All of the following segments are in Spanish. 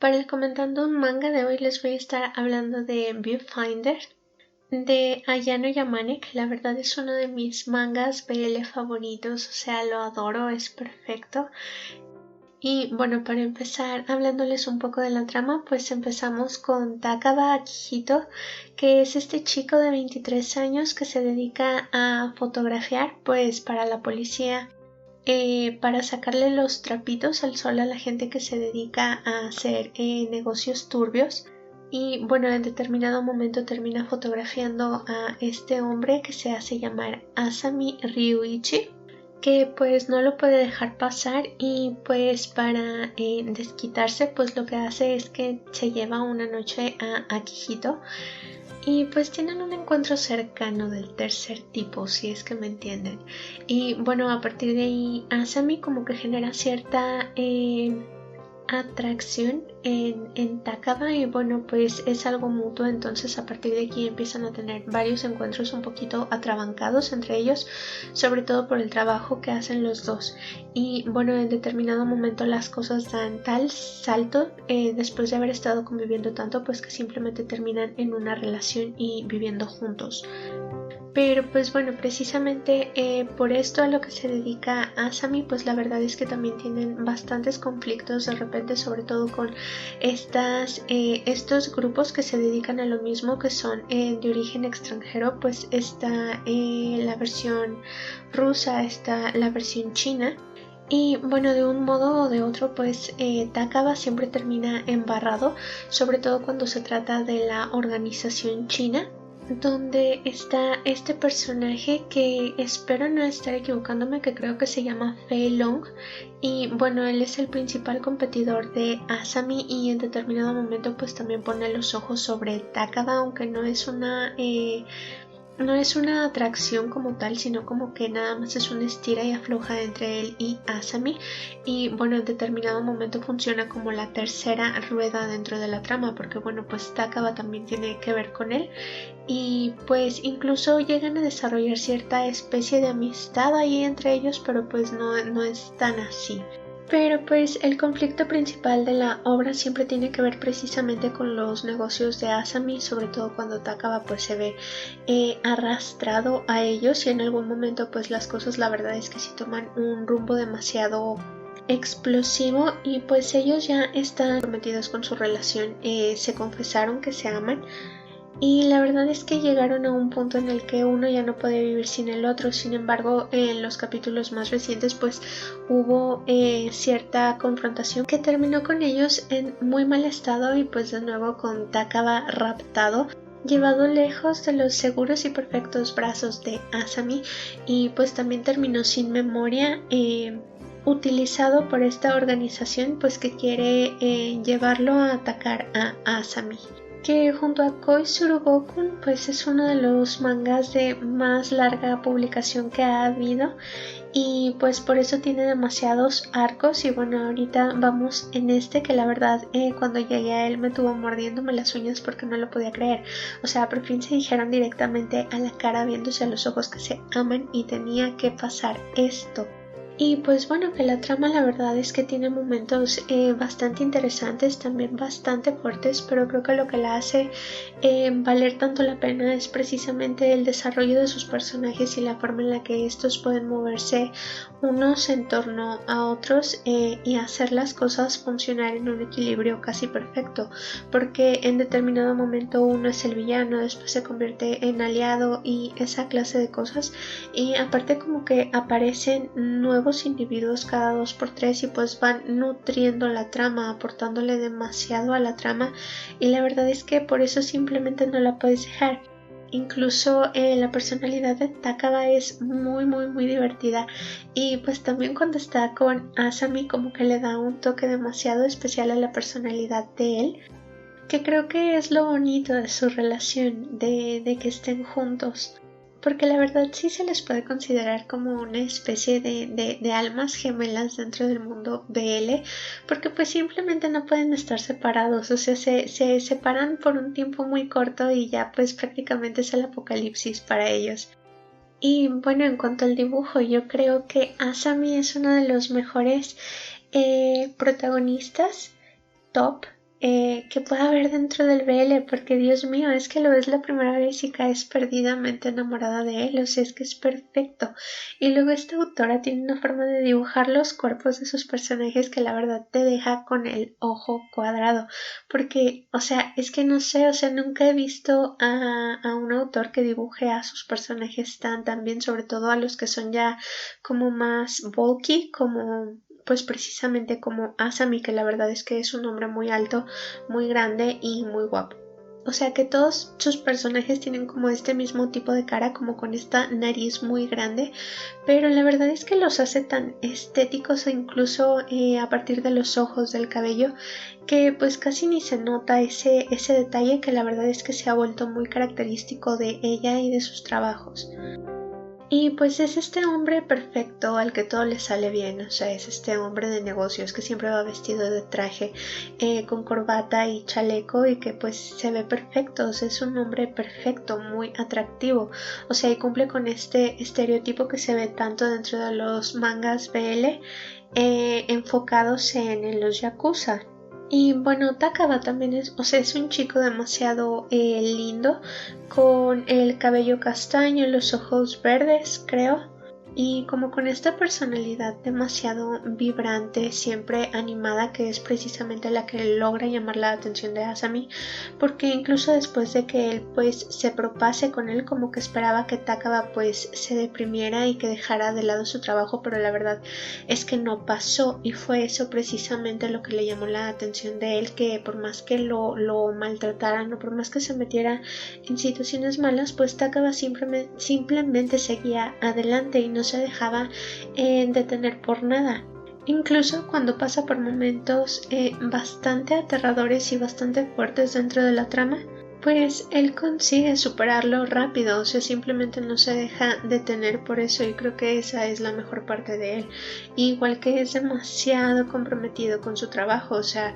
Para el Comentando un Manga de hoy les voy a estar hablando de Viewfinder de Ayano Yamane, que la verdad es uno de mis mangas BL favoritos, o sea, lo adoro, es perfecto. Y bueno, para empezar hablándoles un poco de la trama, pues empezamos con Takaba Akihito, que es este chico de 23 años que se dedica a fotografiar pues para la policía, para sacarle los trapitos al sol a la gente que se dedica a hacer negocios turbios. Y bueno, en determinado momento termina fotografiando a este hombre que se hace llamar Asami Ryuichi, que pues no lo puede dejar pasar y pues para desquitarse pues lo que hace es que se lleva una noche a Akihito y pues tienen un encuentro cercano del tercer tipo, si es que me entienden. Y bueno, a partir de ahí Asami como que genera cierta atracción en Takaba y bueno, pues es algo mutuo. Entonces a partir de aquí empiezan a tener varios encuentros un poquito atrabancados entre ellos, sobre todo por el trabajo que hacen los dos. Y bueno, en determinado momento las cosas dan tal salto después de haber estado conviviendo tanto, pues que simplemente terminan en una relación y viviendo juntos. Pero pues bueno, precisamente por esto a lo que se dedica Asami, pues la verdad es que también tienen bastantes conflictos de repente, sobre todo con estos grupos que se dedican a lo mismo, que son de origen extranjero. Pues está la versión rusa, está la versión china. Y bueno, de un modo o de otro, pues Takaba siempre termina embarrado, sobre todo cuando se trata de la organización china, donde está este personaje que espero no estar equivocándome, que creo que se llama Fei Long. Y bueno, él es el principal competidor de Asami y en determinado momento pues también pone los ojos sobre Takaba, aunque no es una atracción como tal, sino como que nada más es una estira y afloja entre él y Asami. Y bueno, en determinado momento funciona como la tercera rueda dentro de la trama, porque bueno, pues Takaba también tiene que ver con él y pues incluso llegan a desarrollar cierta especie de amistad ahí entre ellos, pero pues no es tan así. Pero pues el conflicto principal de la obra siempre tiene que ver precisamente con los negocios de Asami, sobre todo cuando Takaba pues se ve arrastrado a ellos y en algún momento pues las cosas la verdad es que sí toman un rumbo demasiado explosivo y pues ellos ya están comprometidos con su relación, se confesaron que se aman. Y la verdad es que llegaron a un punto en el que uno ya no podía vivir sin el otro. Sin embargo, en los capítulos más recientes pues hubo cierta confrontación que terminó con ellos en muy mal estado y pues de nuevo con Takaba raptado, llevado lejos de los seguros y perfectos brazos de Asami y pues también terminó sin memoria, utilizado por esta organización pues que quiere llevarlo a atacar a Asami, que junto a Koizuru Gokun pues es uno de los mangas de más larga publicación que ha habido y pues por eso tiene demasiados arcos. Y bueno, ahorita vamos en este que la verdad cuando llegué a él me tuvo mordiéndome las uñas porque no lo podía creer. O sea, por fin se dijeron directamente a la cara viéndose a los ojos que se aman y tenía que pasar esto. Y pues bueno, que la trama la verdad es que tiene momentos bastante interesantes, también bastante fuertes, pero creo que lo que la hace valer tanto la pena es precisamente el desarrollo de sus personajes y la forma en la que estos pueden moverse unos en torno a otros y hacer las cosas funcionar en un equilibrio casi perfecto, porque en determinado momento uno es el villano, después se convierte en aliado y esa clase de cosas, y aparte como que aparecen nuevos individuos cada 2x3 y pues van nutriendo la trama, aportándole demasiado a la trama y la verdad es que por eso simplemente no la puedes dejar. Incluso la personalidad de Takaba es muy divertida y pues también cuando está con Asami como que le da un toque demasiado especial a la personalidad de él, que creo que es lo bonito de su relación, de que estén juntos, porque la verdad sí se les puede considerar como una especie de almas gemelas dentro del mundo BL, porque pues simplemente no pueden estar separados, o sea, se separan por un tiempo muy corto y ya pues prácticamente es el apocalipsis para ellos. Y bueno, en cuanto al dibujo, yo creo que Asami es uno de los mejores protagonistas top que pueda haber dentro del BL, porque Dios mío, es que lo ves la primera vez y caes perdidamente enamorada de él, o sea, es que es perfecto. Y luego esta autora tiene una forma de dibujar los cuerpos de sus personajes que la verdad te deja con el ojo cuadrado, porque, o sea, es que no sé, o sea, nunca he visto a un autor que dibuje a sus personajes tan bien, sobre todo a los que son ya como más bulky, como pues precisamente como Asami, que la verdad es que es un hombre muy alto, muy grande y muy guapo. O sea que todos sus personajes tienen como este mismo tipo de cara, como con esta nariz muy grande, pero la verdad es que los hace tan estéticos o incluso a partir de los ojos, del cabello, que pues casi ni se nota ese detalle que la verdad es que se ha vuelto muy característico de ella y de sus trabajos. Y pues es este hombre perfecto al que todo le sale bien, o sea, es este hombre de negocios que siempre va vestido de traje, con corbata y chaleco y que pues se ve perfecto, o sea, es un hombre perfecto, muy atractivo, o sea, y cumple con este estereotipo que se ve tanto dentro de los mangas BL enfocados en los yakuza. Y bueno, Takaba también es, o sea, es un chico demasiado lindo, con el cabello castaño, los ojos verdes, creo, y como con esta personalidad demasiado vibrante, siempre animada, que es precisamente la que logra llamar la atención de Asami, porque incluso después de que él pues se propase con él, como que esperaba que Takaba pues se deprimiera y que dejara de lado su trabajo, pero la verdad es que no pasó, y fue eso precisamente lo que le llamó la atención de él, que por más que lo maltrataran o por más que se metiera en situaciones malas, pues Takaba simplemente seguía adelante y no se dejaba detener por nada. Incluso cuando pasa por momentos bastante aterradores y bastante fuertes dentro de la trama, pues él consigue superarlo rápido, o sea, simplemente no se deja detener por eso, y creo que esa es la mejor parte de él. Igual que es demasiado comprometido con su trabajo, o sea,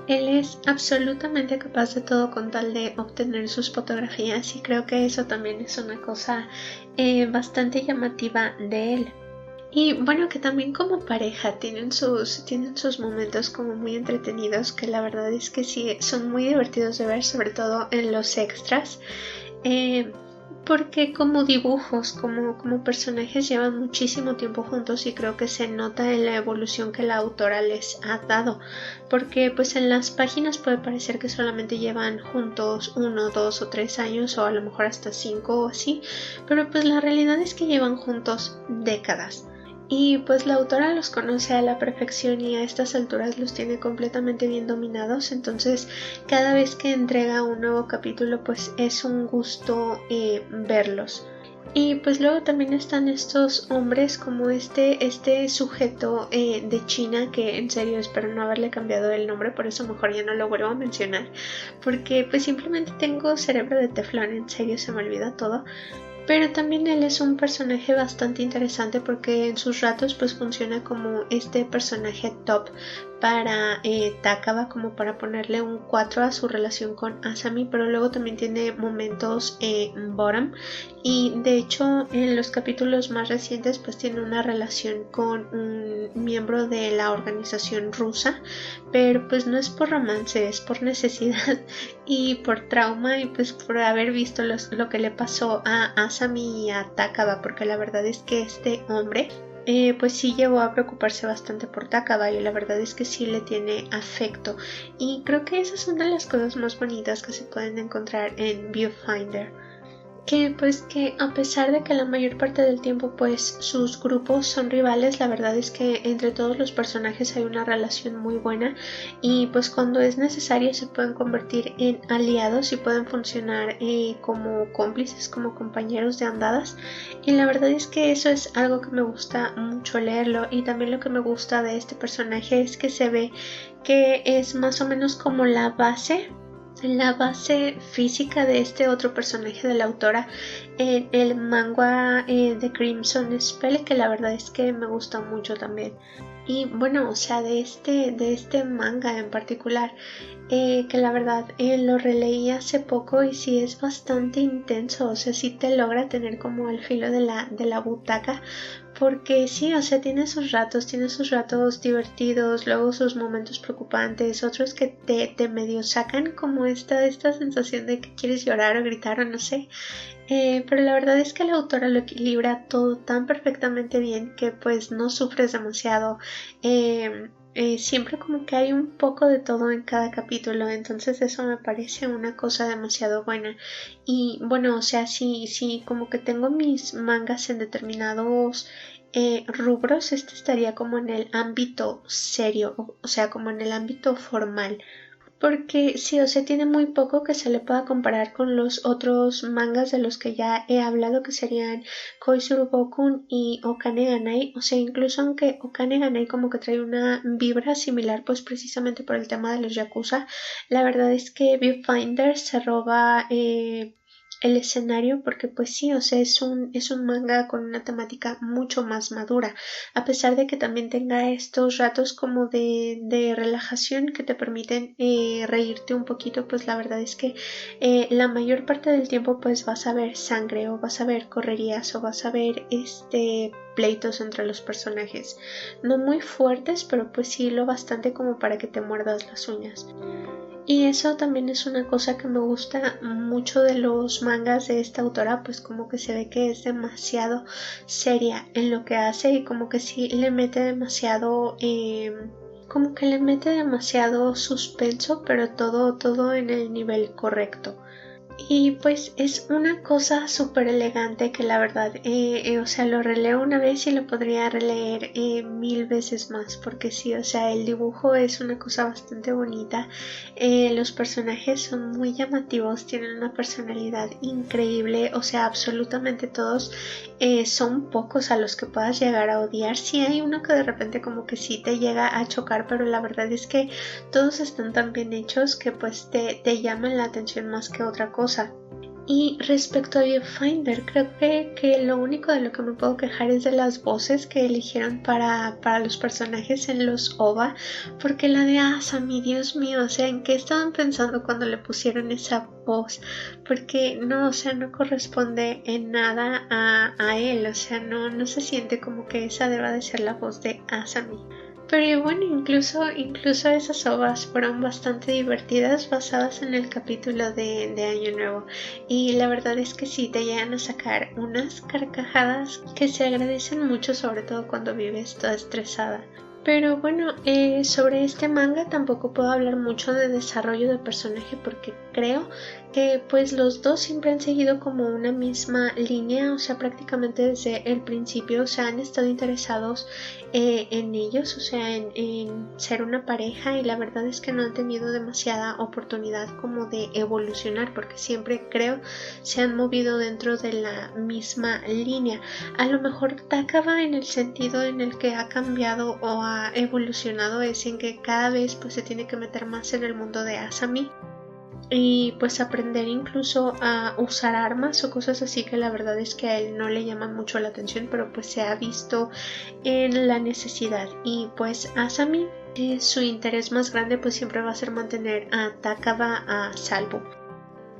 él es absolutamente capaz de todo con tal de obtener sus fotografías, y creo que eso también es una cosa bastante llamativa de él. Y bueno, que también como pareja tienen sus momentos como muy entretenidos, que la verdad es que sí son muy divertidos de ver, sobre todo en los extras. Porque como dibujos, como personajes llevan muchísimo tiempo juntos, y creo que se nota en la evolución que la autora les ha dado, porque pues en las páginas puede parecer que solamente llevan juntos 1, 2 o 3 años, o a lo mejor hasta 5 o así, pero pues la realidad es que llevan juntos décadas. Y pues la autora los conoce a la perfección y a estas alturas los tiene completamente bien dominados, entonces cada vez que entrega un nuevo capítulo pues es un gusto verlos. Y pues luego también están estos hombres como este sujeto de China, que en serio espero no haberle cambiado el nombre, por eso mejor ya no lo vuelvo a mencionar, porque pues simplemente tengo cerebro de teflón, en serio se me olvida todo. Pero también él es un personaje bastante interesante, porque en sus ratos pues funciona como este personaje top para Takaba, como para ponerle un 4 a su relación con Asami, pero luego también tiene momentos bottom, y de hecho en los capítulos más recientes pues tiene una relación con un miembro de la organización rusa, pero pues no es por romance, es por necesidad y por trauma, y pues por haber visto lo que le pasó a Asami y a Takaba, porque la verdad es que este hombre pues sí llegó a preocuparse bastante por Takaba, y la verdad es que sí le tiene afecto, y creo que esas son de las cosas más bonitas que se pueden encontrar en Viewfinder. Que pues que a pesar de que la mayor parte del tiempo pues sus grupos son rivales, la verdad es que entre todos los personajes hay una relación muy buena, y pues cuando es necesario se pueden convertir en aliados y pueden funcionar como cómplices, como compañeros de andadas, y la verdad es que eso es algo que me gusta mucho leerlo. Y también lo que me gusta de este personaje es que se ve que es más o menos como la base física de este otro personaje de la autora en el manga de Crimson Spell, que la verdad es que me gusta mucho también. Y bueno, o sea, de este manga en particular, que la verdad lo releí hace poco y sí es bastante intenso, o sea, sí te logra tener como al filo de la butaca, porque sí, o sea, tiene sus ratos divertidos, luego sus momentos preocupantes, otros que te medio sacan como esta sensación de que quieres llorar o gritar o no sé. Pero la verdad es que la autora lo equilibra todo tan perfectamente bien que pues no sufres demasiado. Siempre como que hay un poco de todo en cada capítulo, entonces eso me parece una cosa demasiado buena. Y bueno, o sea, sí, como que tengo mis mangas en determinados rubros, este estaría como en el ámbito serio, o sea, como en el ámbito formal. Porque sí, o sea, tiene muy poco que se le pueda comparar con los otros mangas de los que ya he hablado, que serían Koizuru Bokun y Okane ga Nai. O sea, incluso aunque Okane ga Nai como que trae una vibra similar, pues precisamente por el tema de los yakuza, la verdad es que Viewfinder se roba el escenario porque pues sí, o sea, es un manga con una temática mucho más madura, a pesar de que también tenga estos ratos como de relajación que te permiten reírte un poquito, pues la verdad es que la mayor parte del tiempo pues vas a ver sangre o vas a ver correrías o vas a ver pleitos entre los personajes, no muy fuertes, pero pues sí lo bastante como para que te muerdas las uñas. Y eso también es una cosa que me gusta mucho de los mangas de esta autora, pues como que se ve que es demasiado seria en lo que hace y como que sí le mete demasiado, como que le mete demasiado suspenso, pero todo en el nivel correcto. Y pues es una cosa súper elegante que la verdad, o sea, lo releo una vez y lo podría releer 1000 veces más, porque sí, o sea, el dibujo es una cosa bastante bonita, los personajes son muy llamativos, tienen una personalidad increíble, o sea, absolutamente todos, son pocos a los que puedas llegar a odiar. Sí hay uno que de repente como que sí te llega a chocar, pero la verdad es que todos están tan bien hechos que pues te llaman la atención más que otra cosa. Y respecto a Viewfinder, creo que lo único de lo que me puedo quejar es de las voces que eligieron para los personajes en los OVA, porque la de Asami, Dios mío, o sea, ¿en qué estaban pensando cuando le pusieron esa voz? Porque no, o sea, no corresponde en nada a él, o sea, no se siente como que esa deba de ser la voz de Asami. Pero bueno, incluso esas ovas fueron bastante divertidas, basadas en el capítulo de Año Nuevo. Y la verdad es que sí, te llegan a sacar unas carcajadas que se agradecen mucho, sobre todo cuando vives toda estresada. Pero bueno, sobre este manga tampoco puedo hablar mucho de desarrollo de personaje porque creo que pues los dos siempre han seguido como una misma línea, o sea, prácticamente desde el principio, o sea, han estado interesados en ellos, o sea, en ser una pareja, y la verdad es que no han tenido demasiada oportunidad como de evolucionar porque siempre creo se han movido dentro de la misma línea. A lo mejor Takaba en el sentido en el que ha cambiado o ha evolucionado es en que cada vez pues se tiene que meter más en el mundo de Asami y pues aprender incluso a usar armas o cosas así que la verdad es que a él no le llaman mucho la atención, pero pues se ha visto en la necesidad. Y pues Asami, su interés más grande pues siempre va a ser mantener a Takaba a salvo.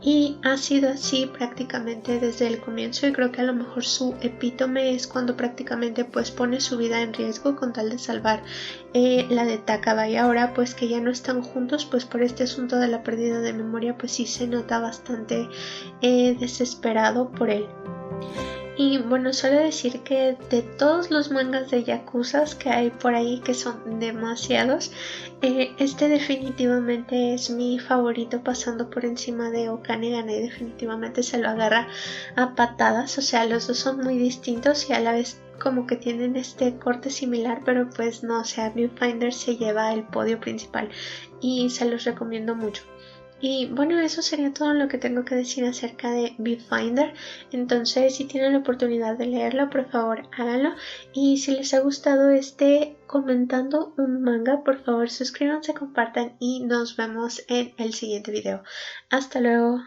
Y ha sido así prácticamente desde el comienzo, y creo que a lo mejor su epítome es cuando prácticamente pues pone su vida en riesgo con tal de salvar la de Takaba. Y ahora pues que ya no están juntos, pues por este asunto de la pérdida de memoria pues sí se nota bastante desesperado por él. Y bueno, suelo decir que de todos los mangas de yakuzas que hay por ahí, que son demasiados, este definitivamente es mi favorito, pasando por encima de Okane ga Nai. Definitivamente se lo agarra a patadas, o sea, los dos son muy distintos y a la vez como que tienen este corte similar, pero pues no, o sea, Viewfinder se lleva el podio principal y se los recomiendo mucho. Y bueno, eso sería todo lo que tengo que decir acerca de Viewfinder. Entonces, si tienen la oportunidad de leerlo, por favor háganlo. Y si les ha gustado comentando un manga, por favor suscríbanse, compartan y nos vemos en el siguiente video. Hasta luego.